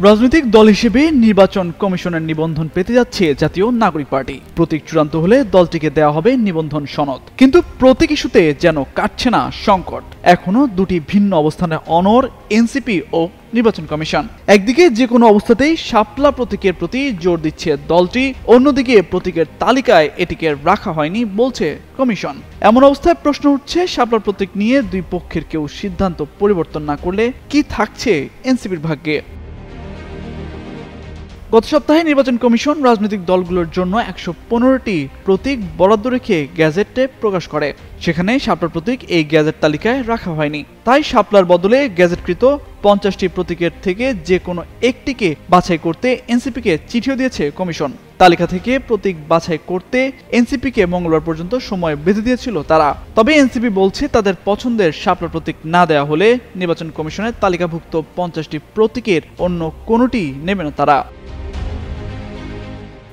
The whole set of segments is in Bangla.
রাজনৈতিক দল হিসেবে নির্বাচন কমিশনের নিবন্ধন পেতে যাচ্ছে জাতীয় নাগরিক পার্টি। প্রতীক চূড়ান্ত হলে দলটিকে দেওয়া হবে নিবন্ধন সনদ। কিন্তু প্রতীক ইস্যুতে যেন কাটছে না সংকট। এখনো দুটি ভিন্ন অবস্থানে অনড় এনসিপি ও নির্বাচন কমিশন। একদিকে যে কোনো অবস্থাতেই শাপলা প্রতীকের প্রতি জোর দিচ্ছে দলটি, অন্যদিকে প্রতীকের তালিকায় এটিকে রাখা হয়নি বলছে কমিশন। এমন অবস্থায় প্রশ্ন উঠছে, শাপলা প্রতীক নিয়ে দুই পক্ষের কেউ সিদ্ধান্ত পরিবর্তন না করলে কি থাকছে এনসিপির ভাগ্যে। গত সপ্তাহে নির্বাচন কমিশন রাজনৈতিক দলগুলোর জন্য ১১৫টি প্রতীক বরাদ্দ রেখে গ্যাজেটে প্রকাশ করে। সেখানে শাপলার প্রতীক এই গ্যাজেট তালিকায় রাখা হয়নি। তাই শাপলার বদলে গ্যাজেটকৃত ৫০টি প্রতীকের থেকে যে কোনো একটিকে বাছাই করতে এনসিপিকে চিঠিও দিয়েছে কমিশন। তালিকা থেকে প্রতীক বাছাই করতে এনসিপিকে মঙ্গলবার পর্যন্ত সময় বেঁধে দিয়েছিল তারা। তবে এনসিপি বলছে তাদের পছন্দের শাপলা প্রতীক না দেওয়া হলে নির্বাচন কমিশনের তালিকাভুক্ত ৫০টি প্রতীকের অন্য কোনোটি নেবে না তারা।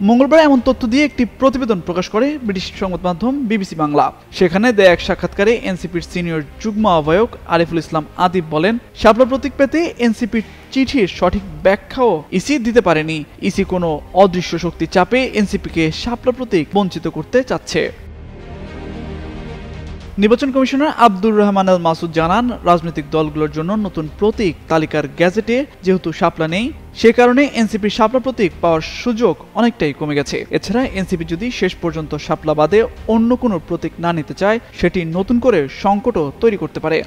মঙ্গলবার এমন তথ্য দিয়ে একটি প্রতিবেদন প্রকাশ করে ব্রিটিশ সংবাদ মাধ্যম বিবিসি বাংলা। সেখানে দেয়া এক সাক্ষাৎকারে এনসিপির সিনিয়র যুগ্ম আহ্বায়ক আরিফুল ইসলাম আদিব বলেন, শাপলা প্রতীক পেতে এনসিপির চিঠির সঠিক ব্যাখ্যাও ইসি দিতে পারেনি। ইসি কোনো অদৃশ্য শক্তি চাপে এনসিপিকে শাপলা প্রতীক বঞ্চিত করতে চাচ্ছে। নির্বাচন কমিশনার আব্দুর রহমান আল মাসুদ জানান, রাজনৈতিক দলগুলোর জন্য নতুন প্রতীক তালিকার গ্যাজেটে যেহেতু শাপলা নেই, সে কারণে এনসিপির শাপলা প্রতীক পাওয়ার সুযোগ অনেকটাই কমে গেছে। এছাড়া এনসিপি যদি শেষ পর্যন্ত শাপলা বাদে অন্য কোনো প্রতীক না নিতে চায়, সেটি নতুন করে সংকটও তৈরি করতে পারে।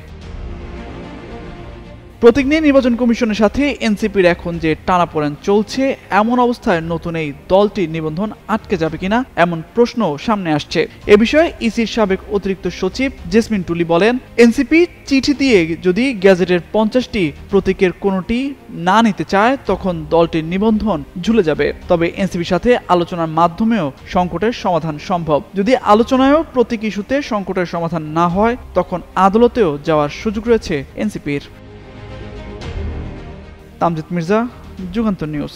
প্রতীক নিয়ে নির্বাচন কমিশনের সাথে এনসিপির এখন যে টানাপোড়েন চলছে, এমন অবস্থায় নতুন এই দলটির নিবন্ধন আটকে যাবে কিনা এমন প্রশ্ন সামনে আসছে। এ বিষয়ে ইসির সাবেক অতিরিক্ত সচিব জেসমিন টুলি বলেন, এনসিপি চিঠি দিয়ে যদি গ্যাজেটের ৫০টি প্রতীকের কোনোটি না নিতে চায়, তখন দলটির নিবন্ধন ঝুলে যাবে। তবে এনসিপির সাথে আলোচনার মাধ্যমেও সংকটের সমাধান সম্ভব। যদি আলোচনায়ও প্রতীক ইস্যুতে সংকটের সমাধান না হয়, তখন আদালতেও যাওয়ার সুযোগ রয়েছে এনসিপির। তামজিদ মির্জা, যুগান্তর নিউজ।